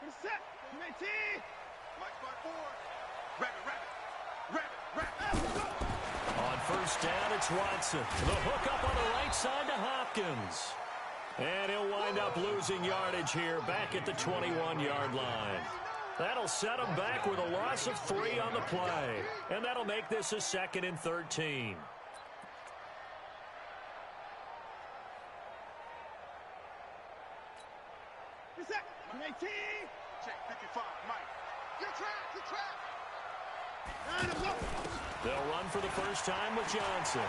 Set. Mike by 4. On first down, it's Watson. The hook up on the right side to Hopkins. And he'll wind up losing yardage here back at the 21-yard line. That'll set him back with a loss of 3 on the play. And that'll make this a 2nd and 13. Check 55, Mike. You're trapped. They'll run for the first time with Johnson.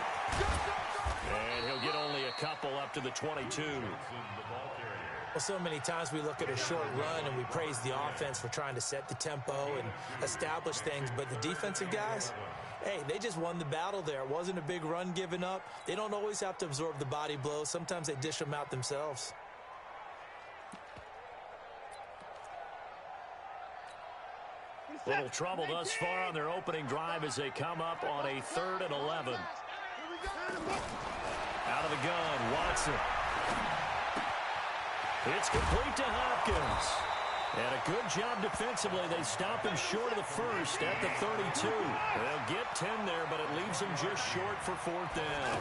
And he'll get only a couple up to the 22. Well, so many times we look at a short run and we praise the offense for trying to set the tempo and establish things, but the defensive guys, hey, they just won the battle there. It wasn't a big run given up. They don't always have to absorb the body blows. Sometimes they dish them out themselves. Little trouble thus far on their opening drive as they come up on a 3rd and 11. Out of the gun, Watson. It's complete to Hopkins. And a good job defensively. They stop him short of the first at the 32. They'll get 10 there, but it leaves them just short for 4th down.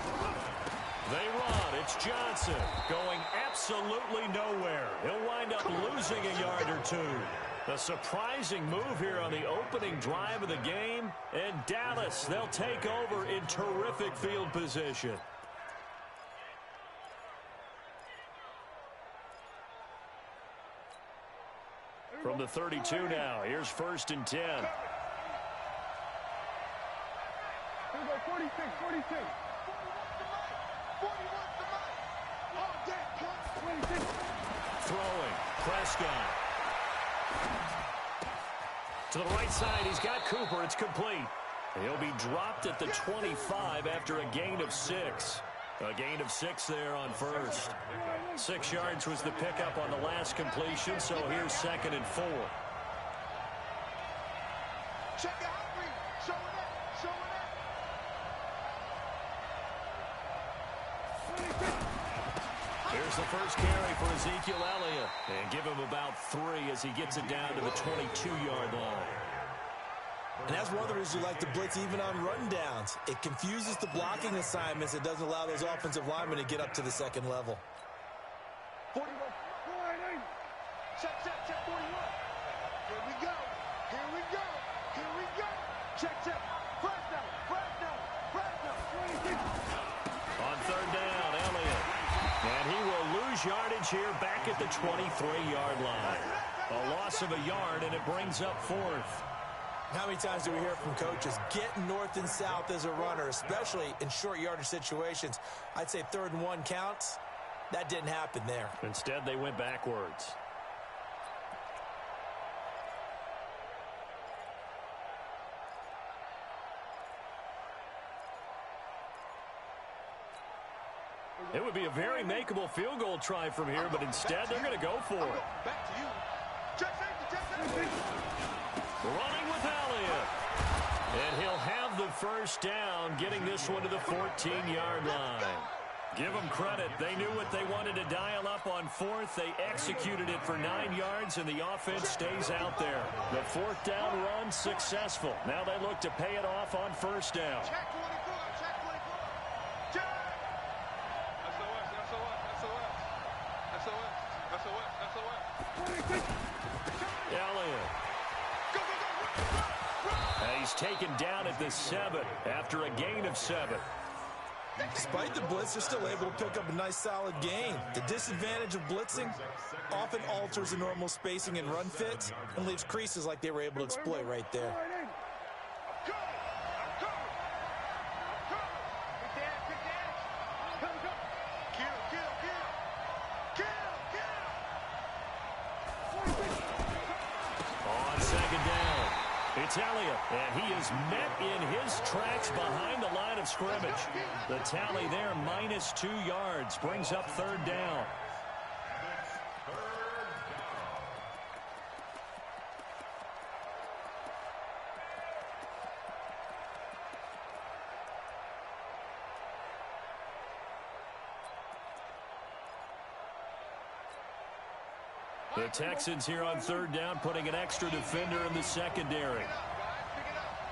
They run. It's Johnson going absolutely nowhere. He'll wind up losing a yard or 2. A surprising move here on the opening drive of the game. And Dallas, they'll take over in terrific field position. From the 32 now, here's 1st and 10. Here we go, 46. 41 to Mike. All day, 26. Throwing, Prescott. To the right side, he's got Cooper. It's complete. He'll be dropped at the 25 after a gain of 6. A gain of 6 there on first. 6 yards was the pickup on the last completion, so here's 2nd and 4. Check it out, show it up. Here's the first carry for Ezekiel Elliott. And give him about 3 as he gets it down to the 22-yard line. And that's one of the reasons you like to blitz even on rundowns. It confuses the blocking assignments. It doesn't allow those offensive linemen to get up to the 2nd level. 41. Check, 41. Here we go. Check. First down. 26. On 3rd down, Elliott. And he will lose yardage here back at the 23-yard line. A loss of a yard, and it brings up 4th. How many times do we hear from coaches, get north and south as a runner, especially in short yardage situations? I'd say 3rd and 1 counts. That didn't happen there. Instead, they went backwards. It would be a very makeable field goal try from here, but instead they're going to go for it. Back to you. Check safety. Running with Elliott. And he'll have the first down, getting this one to the 14-yard line. Give them credit. They knew what they wanted to dial up on 4th. They executed it for 9 yards, and the offense stays out there. The 4th down run successful. Now they look to pay it off on 1st down. Check 24. Check. SOS. Elliott. He's taken down at the 7 after a gain of 7. Despite the blitz, they're still able to pick up a nice solid gain. The disadvantage of blitzing often alters the normal spacing and run fits and leaves creases like they were able to exploit right there. On 2nd down, it's Elliott, and he is met in his tracks behind the line of scrimmage. The tally there, -2 yards, brings up 3rd down. The Texans here on third down, putting an extra defender in the secondary.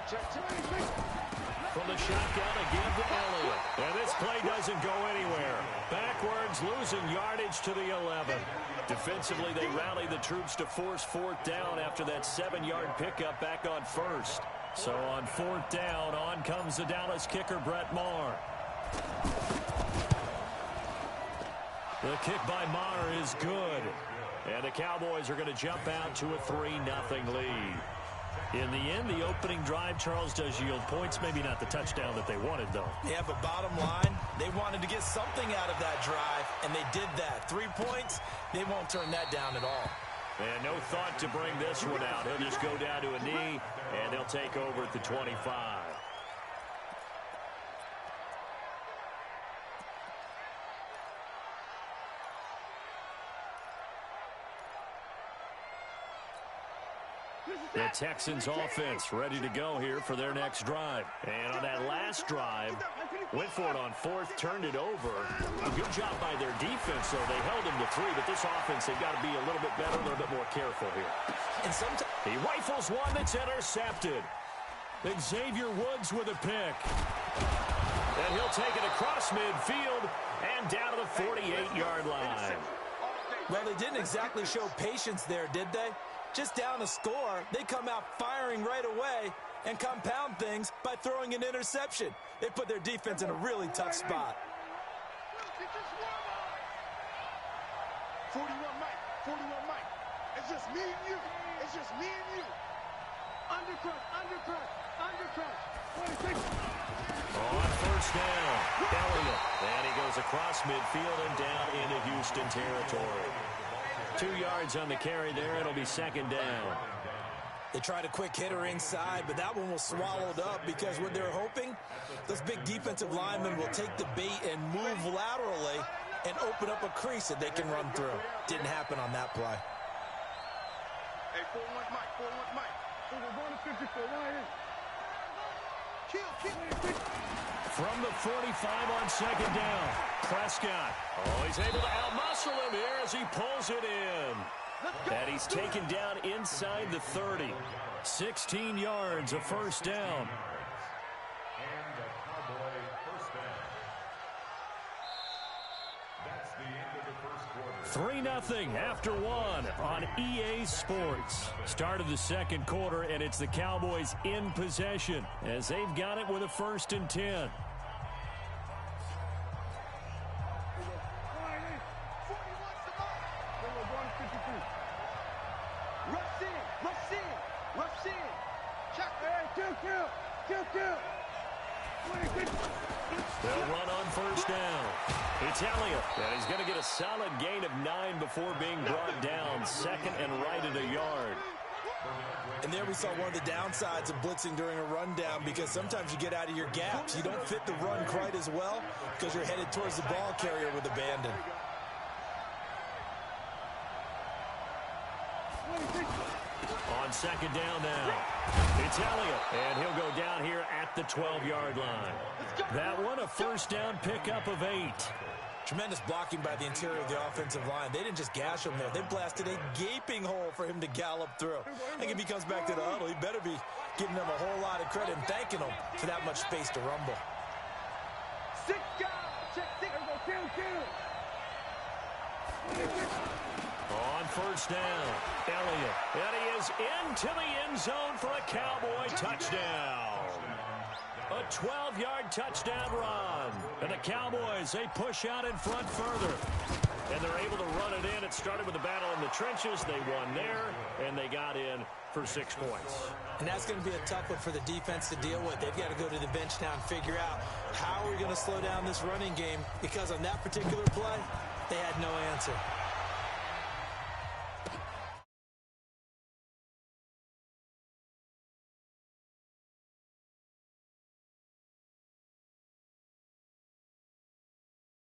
From the shotgun again to Elliott. And this play doesn't go anywhere. Backwards, losing yardage to the 11. Defensively, they rally the troops to force fourth down after that 7-yard pickup back on first. So on fourth down, on comes the Dallas kicker, Brett Maher. The kick by Maher is good. And the Cowboys are going to jump out to a 3-0 lead. In the end, the opening drive, Charles, does yield points. Maybe not the touchdown that they wanted, though. Yeah, but bottom line, they wanted to get something out of that drive, and they did that. 3 points, they won't turn that down at all. And no thought to bring this one out. He'll just go down to a knee, and they'll take over at the 25. The Texans offense ready to go here for their next drive. And on that last drive, went for it on fourth, turned it over. A good job by their defense, though. They held him to 3, but this offense, they've got to be a little bit better, a little bit more careful here. And sometimes he rifles one that's intercepted. Xavier Woods with a pick. And he'll take it across midfield and down to the 48-yard line. Well, they didn't exactly show patience there, did they? Just down a score, they come out firing right away and compound things by throwing an interception. They put their defense in a really tough spot. 41 Mike. It's just me and you. It's just me and you. Undercut. On first down, Elliott. And he goes across midfield and down into Houston territory. 2 yards on the carry there. It'll be second down. They tried a quick hitter inside, but that one was swallowed up because what they're hoping, those big defensive linemen will take the bait and move laterally and open up a crease that they can run through. Didn't happen on that play. Hey, 4-1 Mike. We're going to 54. Kill. From the 45 on second down, Prescott. Oh, he's able to outmuscle him here as he pulls it in. And he's taken down inside the 30. 16 yards, a first down. 3-0 after one on EA Sports. Start of the second quarter, and it's the Cowboys in possession as they've got it with a 1st and 10. They'll run on first down. It's Elliott, and he's going to get a solid gain of 9 before being brought down. 2nd and right at a yard. And there we saw one of the downsides of blitzing during a rundown, because sometimes you get out of your gaps. You don't fit the run quite as well because you're headed towards the ball carrier with abandon. On second down now, it's Elliott, and he'll go down here at the 12-yard line. That one, a first down pickup of 8. Tremendous blocking by the interior of the offensive line. They didn't just gash him there. They blasted a gaping hole for him to gallop through. I think if he comes back to the huddle, he better be giving them a whole lot of credit and thanking them for that much space to rumble. 6 guys. Check 6. Kill. On first down, Elliott, and he is into the end zone for a Cowboy touchdown. A 12-yard touchdown run. And the Cowboys, they push out in front further. And they're able to run it in. It started with a battle in the trenches. They won there, and they got in for 6 points. And that's going to be a tough one for the defense to deal with. They've got to go to the bench now and figure out how are we going to slow down this running game, because on that particular play, they had no answer.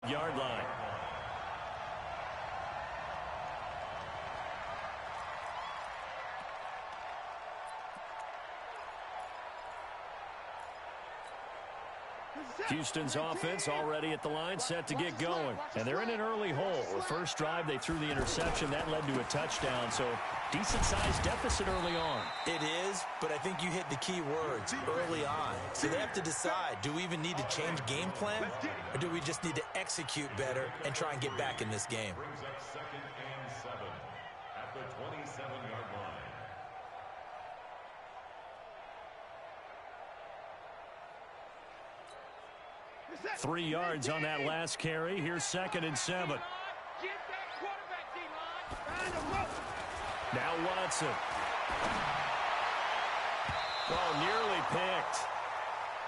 Yard line. Houston's offense already at the line, set to get going. And they're in an early hole. The first drive, they threw the interception. That led to a touchdown, so decent-sized deficit early on. It is, but I think you hit the key words, early on. So they have to decide, do we even need to change game plan, or do we just need to execute better and try and get back in this game? Brings up 2nd and 7 at the 27-yard line. 3 yards on that last carry. Here's 2nd and 7. Now Watson. Oh, nearly picked.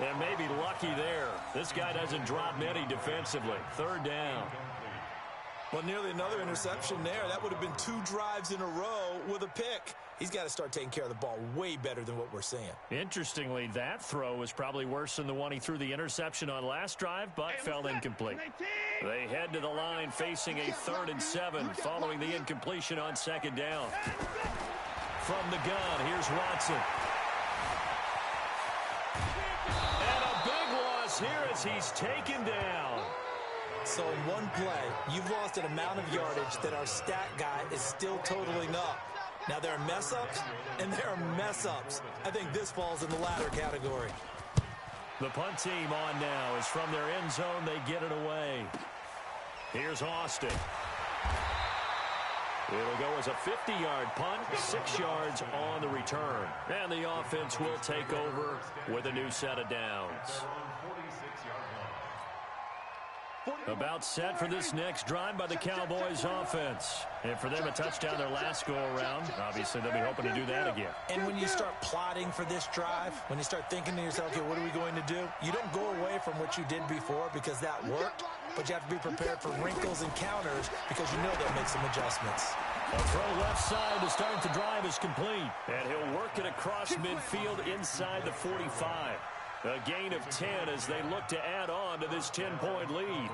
And maybe lucky there. This guy doesn't drop many defensively. 3rd down. Well, nearly another interception there. That would have been 2 drives in a row with a pick. He's got to start taking care of the ball way better than what we're seeing. Interestingly, that throw was probably worse than the one he threw the interception on last drive, but fell incomplete. They head to the line facing a 3rd and 7 following the incompletion on 2nd down. From the gun, here's Watson. And a big loss here as he's taken down. So in one play, you've lost an amount of yardage that our stat guy is still totaling up. Now, there are mess-ups, and there are mess-ups. I think this falls in the latter category. The punt team on now is from their end zone. They get it away. Here's Austin. It'll go as a 50-yard punt, 6 yards on the return. And the offense will take over with a new set of downs. About set for this next drive by the Cowboys offense. And for them, a touchdown their last go-around. Obviously, they'll be hoping to do that again. And when you start plotting for this drive, when you start thinking to yourself, okay, what are we going to do? You don't go away from what you did before because that worked, but you have to be prepared for wrinkles and counters because you know they'll make some adjustments. A throw left side to start the drive is complete. And he'll work it across midfield inside the 45. A gain of 10 as they look to add on to this 10-point lead.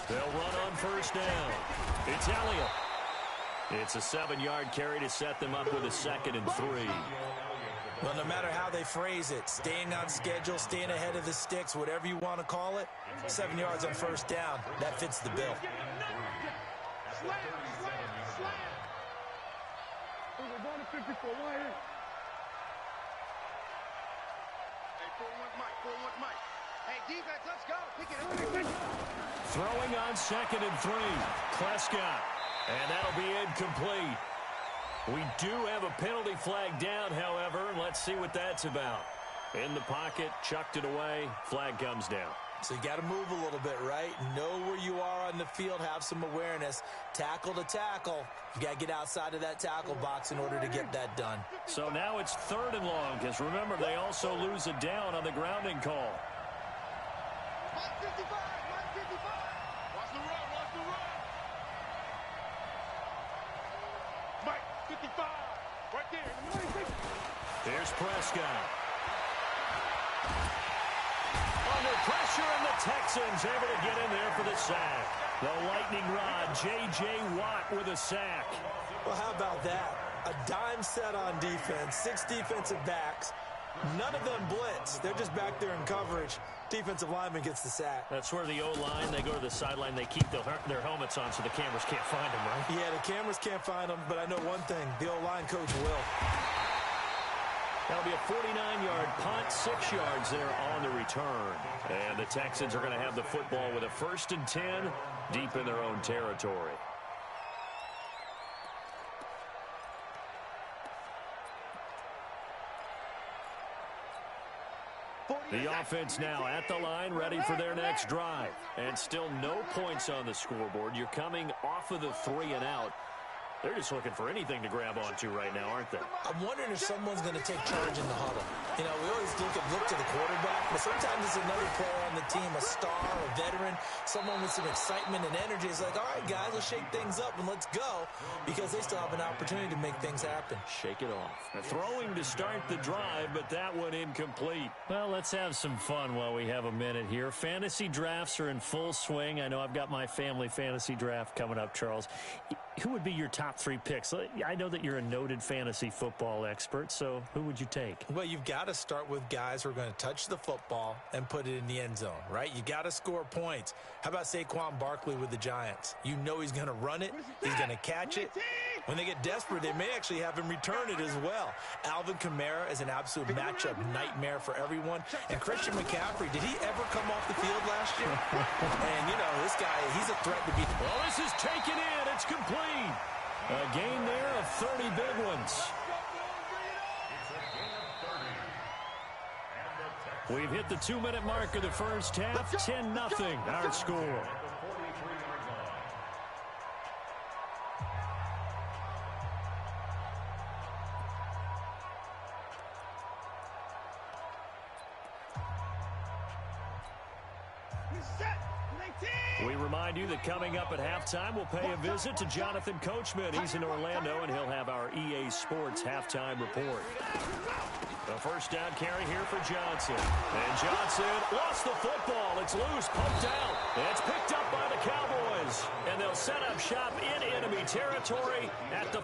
They'll run on 1st down. It's Elliott. It's a 7-yard carry to set them up with a 2nd and 3. Well, no matter how they phrase it, staying on schedule, staying ahead of the sticks, whatever you want to call it, 7 yards on 1st down, that fits the bill. Throwing on 2nd and 3. Prescott. And that'll be incomplete. We do have a penalty flag down, however. Let's see what that's about. In the pocket, chucked it away. Flag comes down. So you got to move a little bit, right? Know where you are on the field, have some awareness. Tackle to tackle. You got to get outside of that tackle box in order to get that done. So now it's 3rd and long, because remember, they also lose a down on the grounding call. Here's Prescott. Under pressure, and the Texans able to get in there for the sack. The lightning rod, J.J. Watt with a sack. Well, how about that? A dime set on defense, 6 defensive backs. None of them blitz. They're just back there in coverage. Defensive lineman gets the sack. That's where the O-line, they go to the sideline, they keep their helmets on so the cameras can't find them, right? Yeah, the cameras can't find them, but I know one thing. The O-line coach will. That'll be a 49-yard punt, 6 yards there on the return. And the Texans are going to have the football with a 1st and 10 deep in their own territory. The offense now at the line, ready for their next drive. And still no points on the scoreboard. You're coming off of the 3 and out. They're just looking for anything to grab onto right now, aren't they? I'm wondering if someone's going to take charge in the huddle. You know, we always look to the quarterback, but sometimes it's another player on the team, a star, a veteran, someone with some excitement and energy. It's like, all right, guys, let's shake things up and let's go, because they still have an opportunity to make things happen. Shake it off. Throwing to start the drive, but that one incomplete. Well, let's have some fun while we have a minute here. Fantasy drafts are in full swing. I know I've got my family fantasy draft coming up, Charles. Who would be your top 3 picks? I know that you're a noted fantasy football expert, so who would you take? Well, you've got to start with guys who are going to touch the football and put it in the end zone, right? You got to score points. How about Saquon Barkley with the Giants? You know he's going to run it. He's going to catch it. When they get desperate, they may actually have him return it as well. Alvin Kamara is an absolute matchup nightmare for everyone. And Christian McCaffrey, did he ever come off the field last year? And, you know, this guy, he's a threat to be. Well, this is taken in. It's complete. A gain there of 30 big ones. We've hit the 2-minute mark of the first half. 10-0 our score. We remind you that coming up at halftime, we'll pay a visit to Jonathan Coachman. He's in Orlando, and he'll have our EA Sports halftime report. The first down carry here for Johnson. And Johnson lost the football. It's loose, pumped out. It's picked up by the Cowboys. And they'll set up shop in enemy territory at the...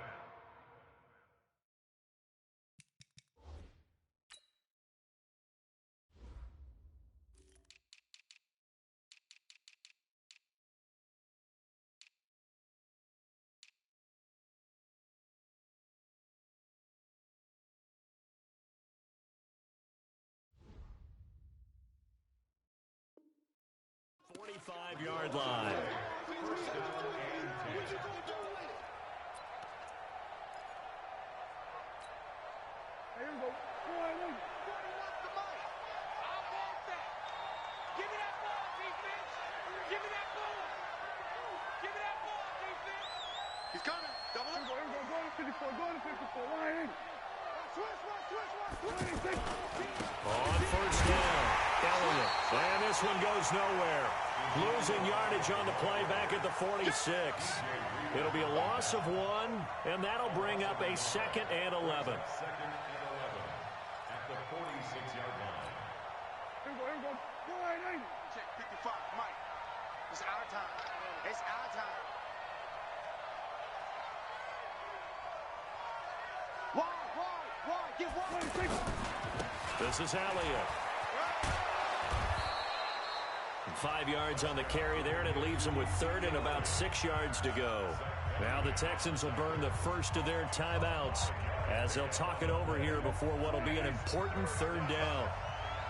Five-yard line. He's coming. Double up. Go to 54. Go to 54. Line. Switch. On first down, Elliott. And this one goes nowhere. Losing yardage on the play back at the 46. It'll be a loss of 1, and that'll bring up a 2nd and 11. Second and 11 at the 46-yard line. Here we go. Check 55. Mike. It's our time. It's our time. Wide. Get wide. This is Elliott. 5 yards on the carry there, and it leaves them with 3rd and about 6 yards to go. Now the Texans will burn the first of their timeouts as they'll talk it over here before what will be an important 3rd down.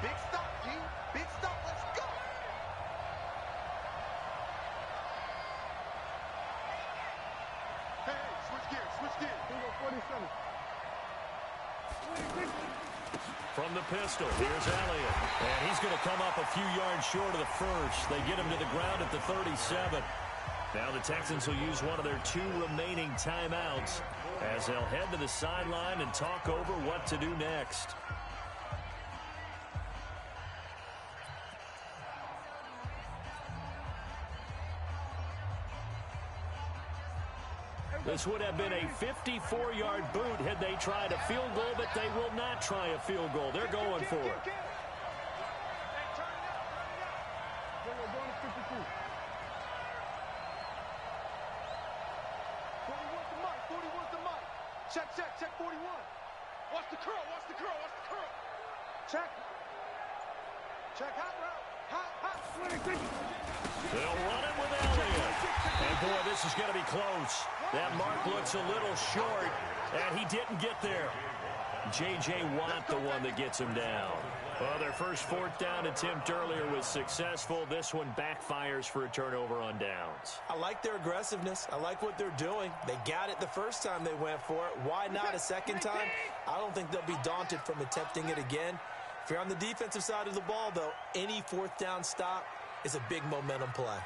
Big stop, G. Big stop. Let's go. Hey, switch gears. Here we go, 47. From the pistol, here's Elliott. And he's going to come up a few yards short of the first. They get him to the ground at the 37. Now the Texans will use one of their 2 remaining timeouts as they'll head to the sideline and talk over what to do next. This would have been a 54-yard boot had they tried a field goal, but they will not try a field goal. They're going for it. Check 41. Watch the curl. Check hot route. They'll run it with Elliott. And boy, this is going to be close. That mark looks a little short, and he didn't get there. J.J. Watt, the one that gets him down. Well, their first 4th down attempt earlier was successful. This one backfires for a turnover on downs. I like their aggressiveness. I like what they're doing. They got it the first time they went for it. Why not a second time? I don't think they'll be daunted from attempting it again. If you're on the defensive side of the ball, though, any 4th down stop is a big momentum play.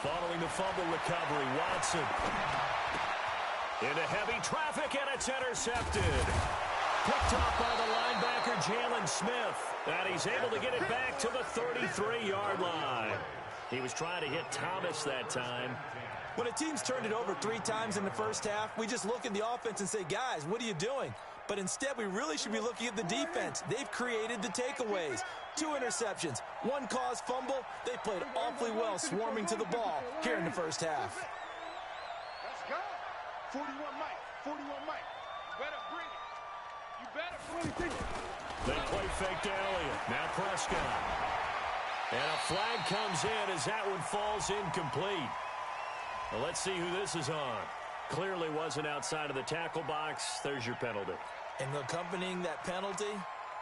Following the fumble recovery, Watson. Into heavy traffic, and it's intercepted. Picked off by the linebacker, Jalen Smith. And he's able to get it back to the 33-yard line. He was trying to hit Thomas that time. When a team's turned it over 3 times in the first half, we just look at the offense and say, guys, what are you doing? But instead, we really should be looking at the defense. They've created the takeaways. 2 interceptions, 1 caused fumble. They played awfully well swarming to the ball here in the first half. Let's go. 41 Mike. 41 Mike. You better bring it. You better bring it. They play fake to Elliott. Now Prescott. And a flag comes in as that one falls incomplete. Well, let's see who this is on. Clearly wasn't outside of the tackle box. There's your penalty. And accompanying that penalty,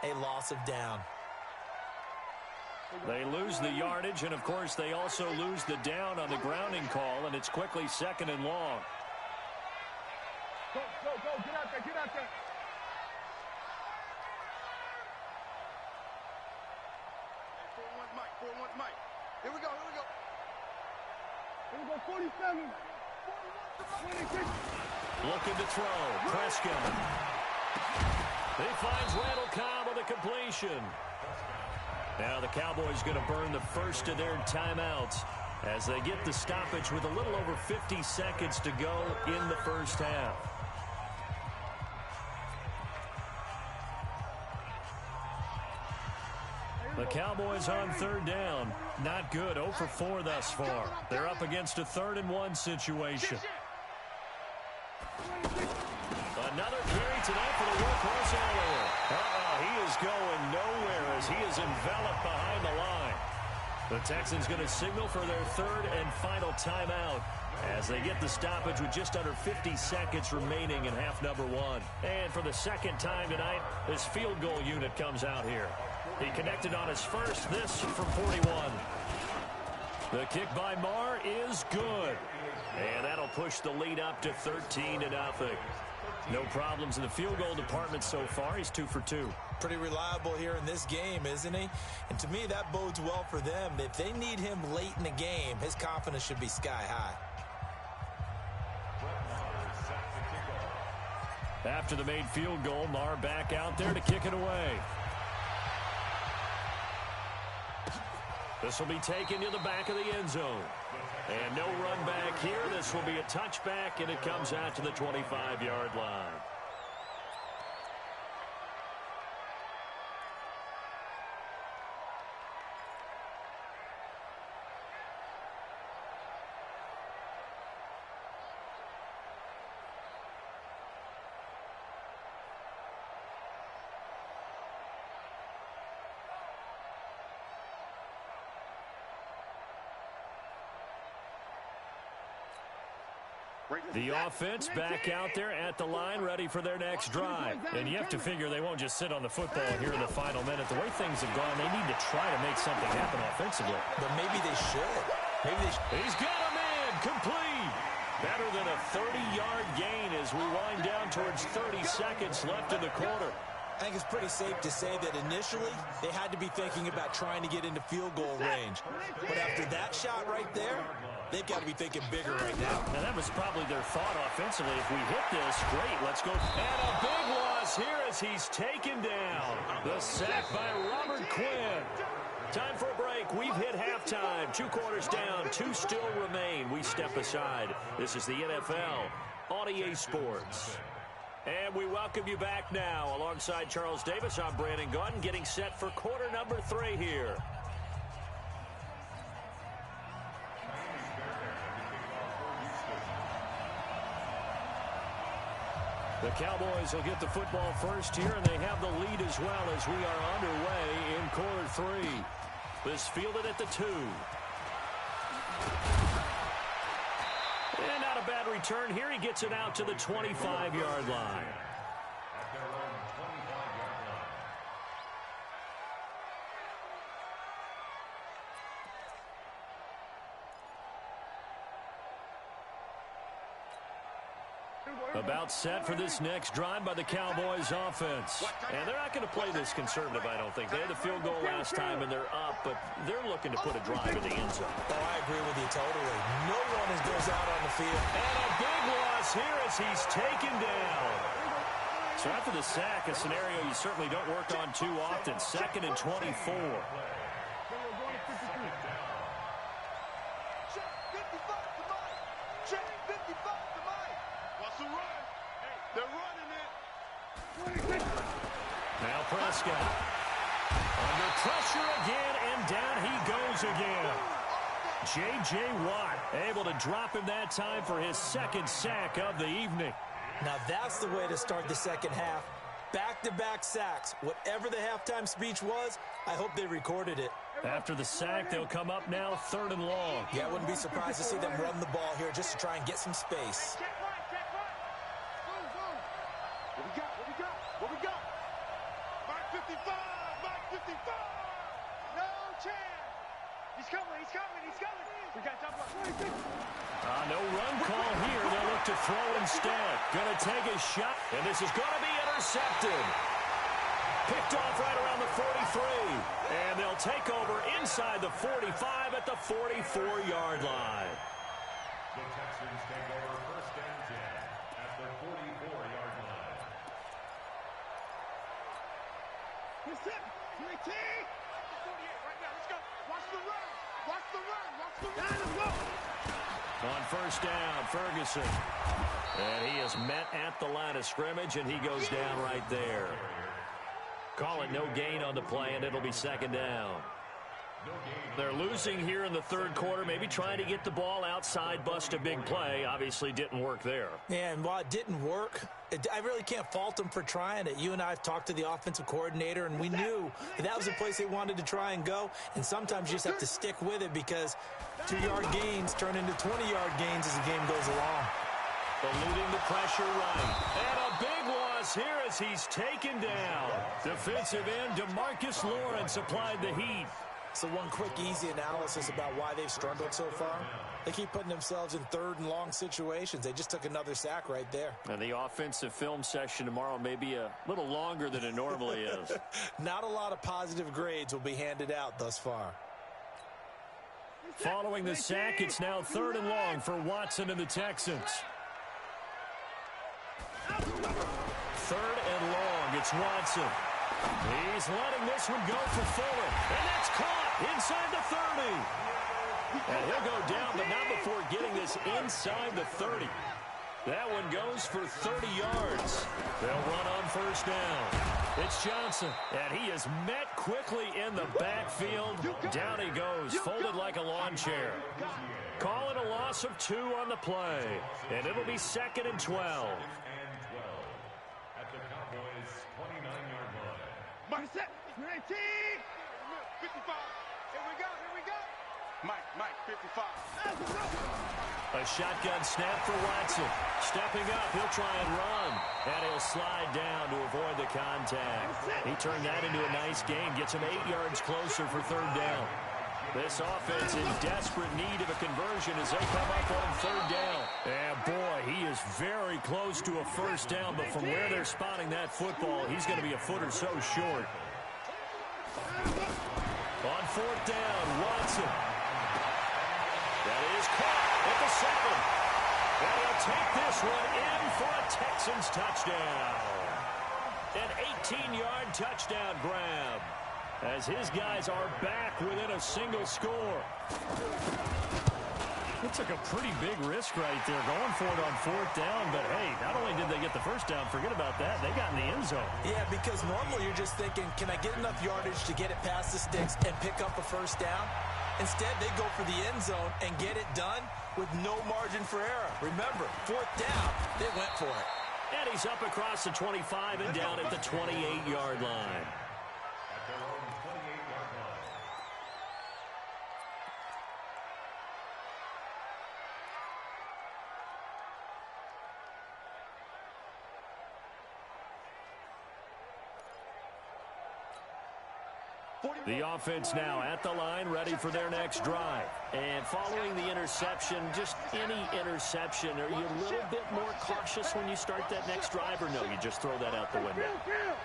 a loss of down. They lose the yardage, and, of course, they also lose the down on the grounding call, and it's quickly 2nd and long. Go, go, go. Get out there. Get out there. 4-1 Mike. 4-1 Mike. Here we go. Here we go. Here we go. 47. 26. Looking to throw. Prescott. He finds Randall Cobb with a completion. Now the Cowboys going to burn the first of their timeouts as they get the stoppage with a little over 50 seconds to go in the first half. The Cowboys on 3rd down. Not good. 0 for 4 thus far. They're up against a 3rd and 1 situation. Another carry tonight for the workhorse Elliott. He is going nowhere as he is enveloped behind the line. The Texans going to signal for their 3rd and final timeout as they get the stoppage with just under 50 seconds remaining in half number 1. And for the 2nd time tonight, this field goal unit comes out here. He connected on his first, this from 41. The kick by Marr is good. And that'll push the lead up to 13-0. No problems in the field goal department so far. He's 2 for 2. Pretty reliable here in this game, isn't he? And to me, that bodes well for them. If they need him late in the game, his confidence should be sky high. After the made field goal, Marr back out there to kick it away. This will be taken to the back of the end zone. And no run back here. This will be a touchback, and it comes out to the 25-yard line. The offense back out there at the line, ready for their next drive. And you have to figure they won't just sit on the football here in the final minute. The way things have gone, they need to try to make something happen offensively. But maybe they should. He's got a man complete. Better than a 30-yard gain as we wind down towards 30 seconds left in the quarter. I think it's pretty safe to say that initially they had to be thinking about trying to get into field goal range. But after that shot right there, they've got to be thinking bigger right now. And that was probably their thought offensively. If we hit this, great, let's go. And a big loss here as he's taken down. The sack by Robert Quinn. Time for a break. We've hit halftime. 2 quarters down. 2 still remain. We step aside. This is the NFL on EA Sports. And we welcome you back now. Alongside Charles Davis, I'm Brandon Gunn, getting set for quarter number 3 here. The Cowboys will get the football first here, and they have the lead as well as we are underway in quarter 3. This fielded at the 2. And not a bad return here. He gets it out to the 25-yard line. About set for this next drive by the Cowboys offense. And they're not going to play this conservative, I don't think. They had the field goal last time, and they're up, but they're looking to put a drive in the end zone. Oh, I agree with you totally. No one goes out on the field. And a big loss here as he's taken down. So after the sack, a scenario you certainly don't work on too often. 2nd and 24. They're running it. Now Prescott. Under pressure again, and down he goes again. J.J. Watt able to drop him that time for his 2nd sack of the evening. Now that's the way to start the second half. Back-to-back sacks. Whatever the halftime speech was, I hope they recorded it. After the sack, they'll come up now 3rd and long. Yeah, I wouldn't be surprised to see them run the ball here just to try and get some space. What we got? Mark 55! Mark 55! No chance! He's coming! We got top one. No run call here. They'll look to throw instead. Gonna take a shot, and this is gonna be intercepted. Picked off right around the 43. And they'll take over inside the 45 at the 44-yard line. The Texans take over 1st and 10 at the 44-yard line. He's set. 19. 48 right now. Let's go. Watch the run. Let's go. On 1st down, Ferguson. And he is met at the line of scrimmage, and he goes down right there. Call it no gain on the play, and it'll be 2nd down. They're losing here in the 3rd quarter, maybe trying to get the ball outside, bust a big play. Obviously didn't work there. Yeah, and while it didn't work, I really can't fault them for trying it. You and I have talked to the offensive coordinator, and we knew that was the place they wanted to try and go. And sometimes you just have to stick with it because 2-yard gains turn into 20-yard gains as the game goes along. Eluding the pressure right. And a big loss here as he's taken down. Defensive end DeMarcus Lawrence applied the heat. So one quick, easy analysis about why they've struggled so far. They keep putting themselves in 3rd and long situations. They just took another sack right there. And the offensive film session tomorrow may be a little longer than it normally is. Not a lot of positive grades will be handed out thus far. Following the sack, it's now 3rd and long for Watson and the Texans. 3rd and long, it's Watson. He's letting this one go for Fuller. And that's caught inside the 30. And he'll go down, but not before getting this inside the 30. That one goes for 30 yards. They'll run on 1st down. It's Johnson, and he is met quickly in the backfield. Down he goes, folded like a lawn chair. Call it a loss of 2 on the play, and it'll be 2nd and 12. At the Cowboys' 29-yard line. Mike set. 19. 55. Here we go. Mike, 55. A shotgun snap for Watson. Stepping up, he'll try and run. And he'll slide down to avoid the contact. He turned that into a nice gain. Gets him 8 yards closer for 3rd down. This offense in desperate need of a conversion as they come up on 3rd down. And boy, he is very close to a 1st down, but from where they're spotting that football, he's going to be a foot or so short. On 4th down, Watson. That is caught at the 7. And he'll take this one in for a Texans touchdown. An 18-yard touchdown grab as his guys are back within a single score. It took a pretty big risk right there going for it on 4th down, but hey, not only did they get the 1st down, forget about that, they got in the end zone. Yeah, because normally you're just thinking, can I get enough yardage to get it past the sticks and pick up a 1st down? Instead, they go for the end zone and get it done with no margin for error. Remember, 4th down, they went for it. And he's up across the 25 and down at the 28-yard line. At their own 28-yard line. The offense now at the line, ready for their next drive. And following the interception, just any interception, are you a little bit more cautious when you start that next drive, or no, you just throw that out the window?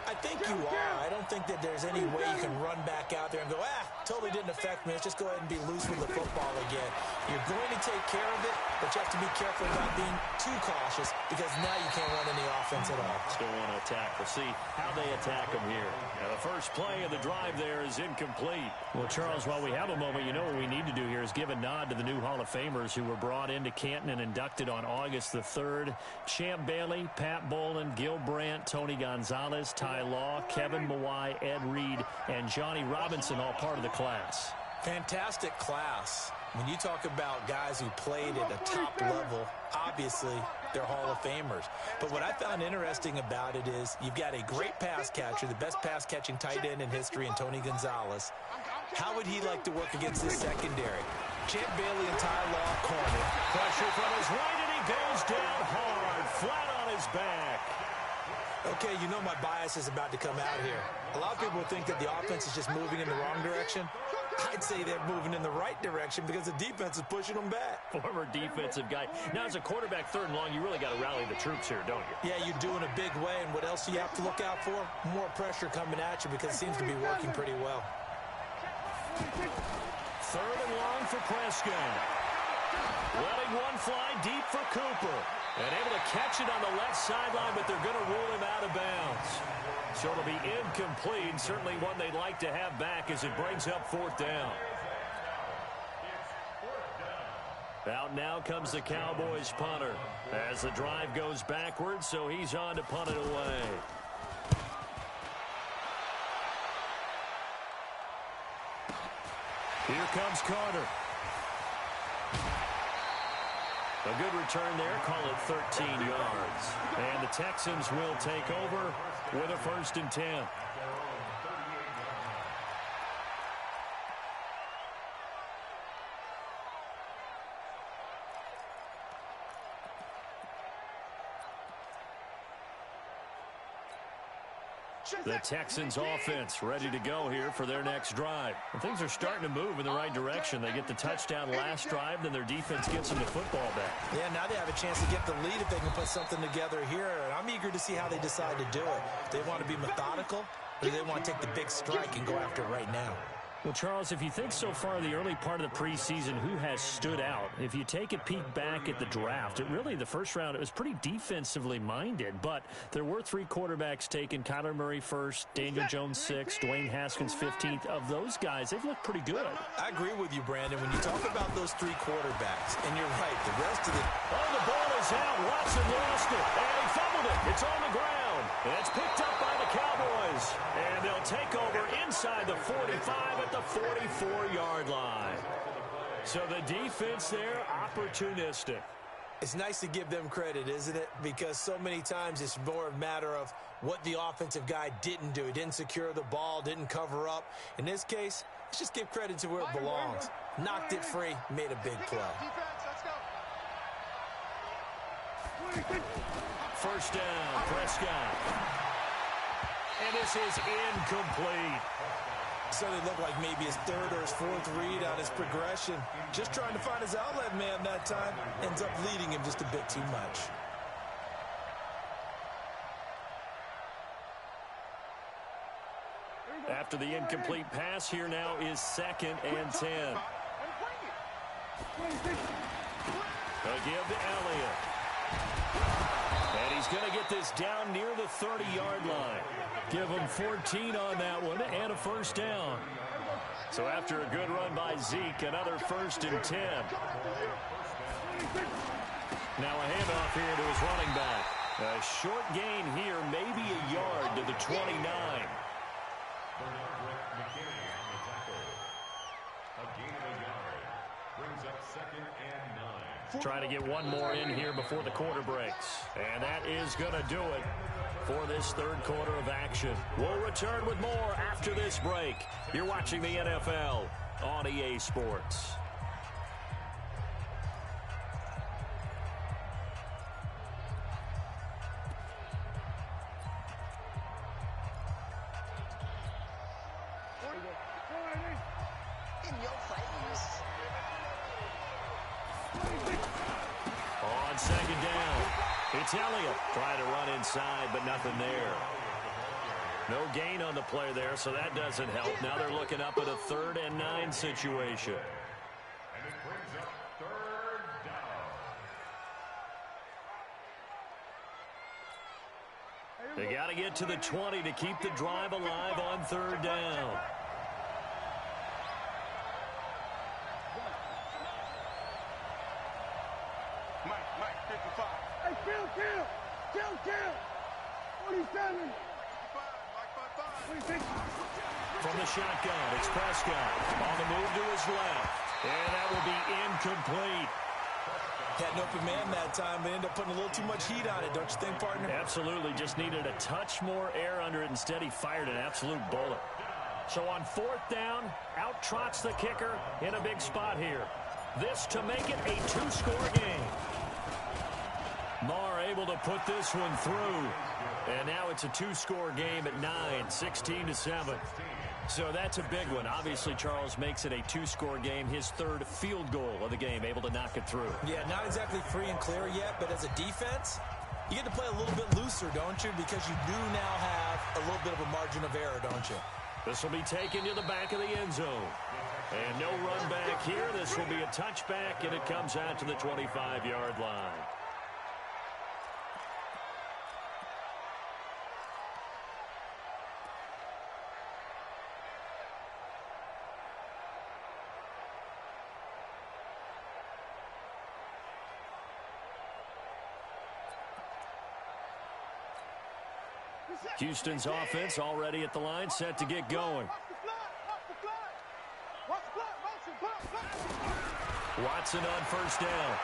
I think you are. I don't think that there's any way you can run back out there and go, totally didn't affect me. Let's just go ahead and be loose with the football again. You're going to take care of it, but you have to be careful about being too cautious because now you can't run any offense at all. Still want to attack. We'll see how they attack them here. Now the first play of the drive there is incomplete. Well, Charles, while we have a moment, you know what we need to do here is give a nod to the new Hall of Famers who were brought into Canton and inducted on August the 3rd. Champ Bailey, Pat Bolin, Gil Brandt, Tony Gonzalez, Ty Law, Kevin Mawai, Ed Reed, and Johnny Robinson, all part of the class. Fantastic class. When you talk about guys who played at a top level, obviously they're Hall of Famers. But what I found interesting about it is you've got a great pass catcher, the best pass-catching tight end in history, and Tony Gonzalez. How would he like to work against this secondary? Champ Bailey and Ty Law corner. Pressure from his right, and he goes down hard, flat on his back. Okay, you know my bias is about to come out here. A lot of people think that the offense is just moving in the wrong direction. I'd say they're moving in the right direction because the defense is pushing them back. Former defensive guy. Now, as a quarterback, 3rd and long, you really got to rally the troops here, don't you? Yeah, you do in a big way, and what else do you have to look out for? More pressure coming at you because it seems to be working pretty well. 3rd and long for Prescott. Letting one fly deep for Cooper. And able to catch it on the left sideline, but they're going to rule him out of bounds. So it'll be incomplete. Certainly one they'd like to have back as it brings up 4th down. Out now comes the Cowboys punter as the drive goes backwards, so he's on to punt it away. Here comes Carter. A good return there, call it 13 yards. And the Texans will take over with a 1st and 10. The Texans offense ready to go here for their next drive. And things are starting to move in the right direction. They get the touchdown last drive, then their defense gets them the football back. Yeah, now they have a chance to get the lead if they can put something together here. And I'm eager to see how they decide to do it. Do they want to be methodical, or do they want to take the big strike and go after it right now? Well, Charles, if you think so far the early part of the preseason, who has stood out? If you take a peek back at the draft, the first round, it was pretty defensively minded, but there were 3 quarterbacks taken. Kyler Murray 1st, Daniel Jones 6th, Dwayne Haskins 15th. Of those guys, they've looked pretty good. I agree with you, Brandon. When you talk about those 3 quarterbacks, and you're right, the rest of the... Oh, the ball is out. Watson lost it, and he fumbled it. It's on the ground, and it's picked up by the Cowboys. And they'll take over inside the 45 at the 44-yard line. So the defense there, opportunistic. It's nice to give them credit, isn't it? Because so many times it's more a matter of what the offensive guy didn't do. He didn't secure the ball, didn't cover up. In this case, let's just give credit to where it belongs. Knocked it free, made a big play. 1st down, Prescott. And this is incomplete. So they look like maybe his 3rd or his 4th read on his progression. Just trying to find his outlet man that time. Ends up leading him just a bit too much. After the incomplete pass, here now is 2nd and 10. They'll give to Elliott. And he's going to get this down near the 30-yard line. Give him 14 on that one and a 1st down. So after a good run by Zeke, another 1st and 10. Now a handoff here to his running back. A short gain here, maybe a yard to the 29. Trying to get one more in here before the quarter breaks. And that is going to do it for this 3rd quarter of action. We'll return with more after this break. You're watching the NFL on EA Sports. second down. It's Elliott trying to run inside, but nothing there. No gain on the play there, so that doesn't help. Now they're looking up at a 3rd and 9 situation. And it brings up 3rd down. They got to get to the 20 to keep the drive alive on 3rd down. Mike, 55. Hey, kill. 47. From the shotgun, it's Prescott. On the move to his left. And that will be incomplete. Had an open man that time, but ended up putting a little too much heat on it, don't you think, partner? Absolutely. Just needed a touch more air under it. Instead, he fired an absolute bullet. So on 4th down, out trots the kicker in a big spot here. This to make it a 2-score game. Marr able to put this one through. And now it's a 2-score game at 9, 16-7. So that's a big one. Obviously, Charles makes it a 2-score game. His 3rd field goal of the game, able to knock it through. Yeah, not exactly free and clear yet, but as a defense, you get to play a little bit looser, don't you? Because you do now have a little bit of a margin of error, don't you? This will be taken to the back of the end zone. And no run back here. This will be a touchback, and it comes out to the 25-yard line. Houston's offense already at the line, set to get going. Watson on 1st down.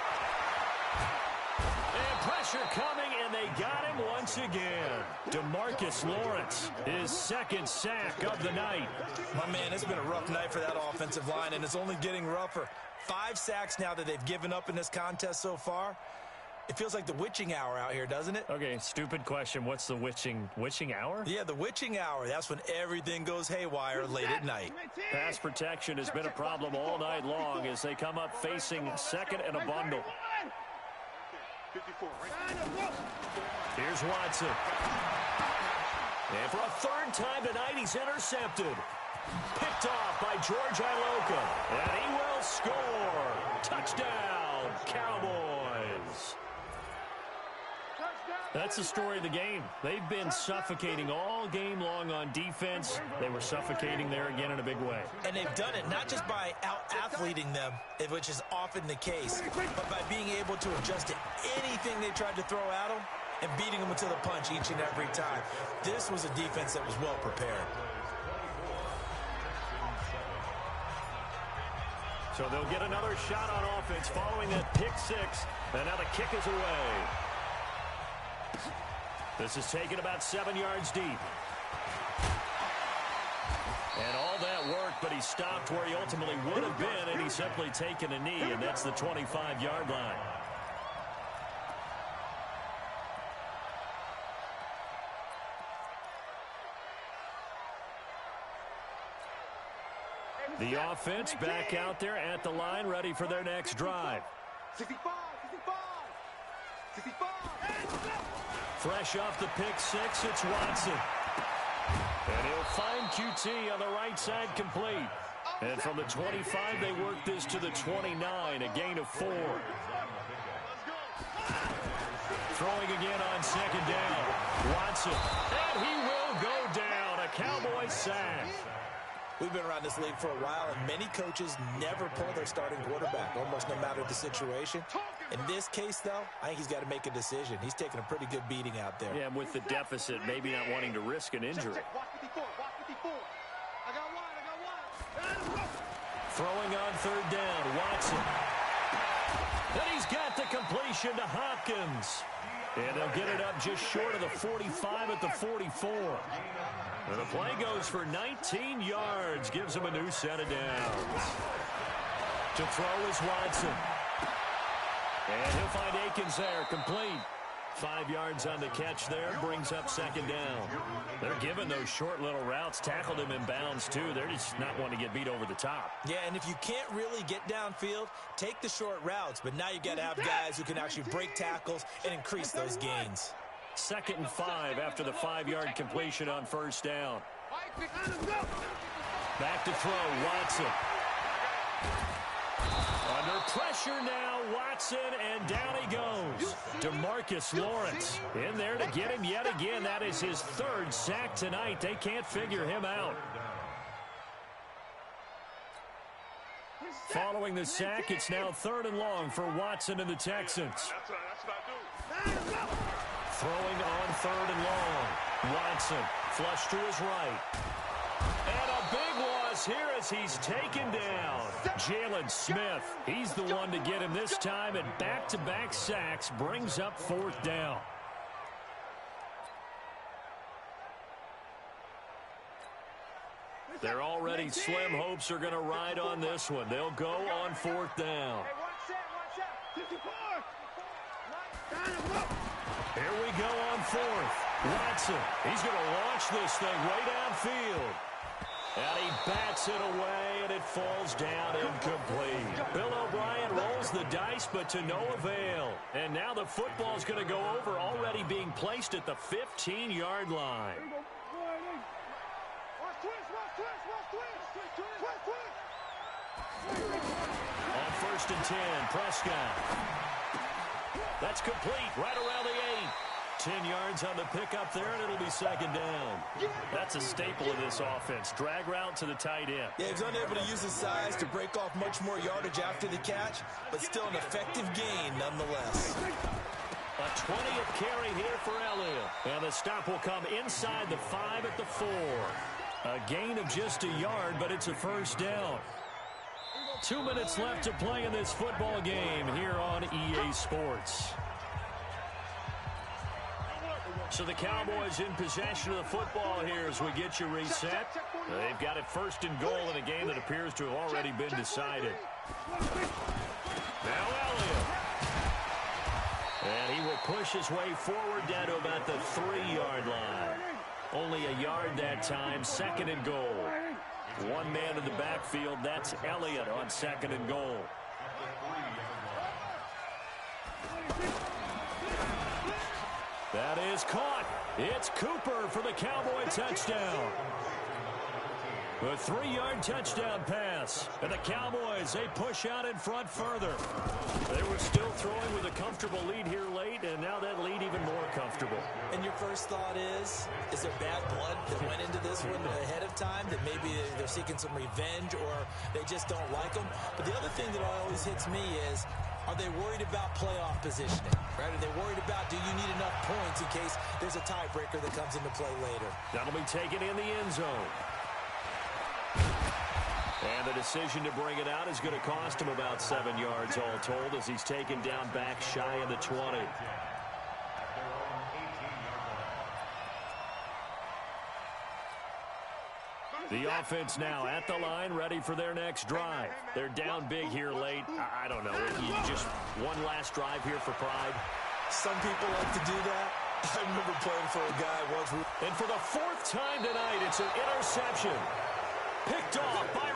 And pressure coming, and they got him once again. DeMarcus Lawrence, his 2nd sack of the night. My man, it's been a rough night for that offensive line, and it's only getting rougher. 5 sacks now that they've given up in this contest so far. It feels like the witching hour out here, doesn't it? Okay, stupid question. What's the witching hour? Yeah, the witching hour. That's when everything goes haywire late at night. Pass protection has been a problem all night long as they come up facing 2nd and a bundle. 54. Here's Watson. And for a 3rd time tonight, he's intercepted. Picked off by George Iloka. And he will score. Touchdown, Cowboys. That's the story of the game. They've been suffocating all game long on defense. They were suffocating there again in a big way. And they've done it not just by out-athleting them, which is often the case, but by being able to adjust to anything they tried to throw at them and beating them to the punch each and every time. This was a defense that was well prepared. So they'll get another shot on offense following that pick 6. And now the kick is away. This is taken about 7 yards deep. And all that worked, but he stopped where he ultimately would have been, and he's simply taken a knee, and that's the 25-yard line. The offense back out there at the line, ready for their next drive. 65. Fresh off the pick 6, it's Watson. And he'll find QT on the right side complete. And from the 25, they work this to the 29, a gain of 4. Throwing again on 2nd down. Watson. And he will go down. A Cowboy sack. We've been around this league for a while, and many coaches never pull their starting quarterback, almost no matter the situation. In this case, though, I think he's got to make a decision. He's taking a pretty good beating out there. Yeah, and with the deficit, maybe not wanting to risk an injury. Throwing on 3rd down, Watson. Then he's got the completion to Hopkins. And they'll get it up just short of the 45 at the 44. And the play goes for 19 yards, gives him a new set of downs. To throw is Watson. And he'll find Akins there, complete. 5 yards on the catch there, brings up second down. They're giving those short little routes, tackled him in bounds too. They're just not wanting to get beat over the top. Yeah, and if you can't really get downfield, take the short routes. But now you've got to have guys who can actually break tackles and increase those gains. 2nd and 5 after the 5-yard completion on first down. Back to throw, Watson. Under pressure now, Watson, and down he goes. DeMarcus Lawrence in there to get him yet again. That is his 3rd sack tonight. They can't figure him out. Following the sack, it's now 3rd and long for Watson and the Texans. Throwing on 3rd and long. Watson, flush to his right. And a big loss here as he's taken down. Jalen Smith, he's the one to get him this time, and back-to-back sacks brings up 4th down. Their already slim hopes are going to ride on this one. They'll go on 4th down. Here we go on 4th. Watson, he's going to launch this thing way downfield. And he bats it away, and it falls down incomplete. Bill O'Brien rolls the dice, but to no avail. And now the football's going to go over, already being placed at the 15-yard line. On 1st and 10, Prescott. That's complete right around the 8. 10 yards on the pickup there, and it'll be 2nd down. That's a staple of this offense. Drag route to the tight end. Yeah, he's unable to use his size to break off much more yardage after the catch, but still an effective gain nonetheless. A 20th carry here for Elliott. And the stop will come inside the 5 at the 4. A gain of just a yard, but it's a 1st down. 2 minutes left to play in this football game here on EA Sports. So the Cowboys in possession of the football here as we get you reset. They've got it 1st and goal in a game that appears to have already been decided. Now Elliott. And he will push his way forward down to about the 3-yard line. Only a yard that time, 2nd and goal. One man in the backfield, that's Elliott on 2nd and goal. That is caught. It's Cooper for the Cowboy touchdown. A 3-yard touchdown pass. And the Cowboys, they push out in front further. They were still throwing with a comfortable lead here late, and now that lead even more comfortable. And your first thought is there bad blood that went into this one ahead of time, that maybe they're seeking some revenge or they just don't like them? But the other thing that always hits me is, are they worried about playoff positioning? Right? Are they worried about, do you need enough points in case there's a tiebreaker that comes into play later? That'll be taken in the end zone. And the decision to bring it out is going to cost him about 7 yards all told as he's taken down back shy of the 20. The offense now at the line, ready for their next drive. They're down big here late. I don't know. You just one last drive here for pride. Some people like to do that. I remember playing for a guy once. And for the 4th time tonight, it's an interception. Picked off by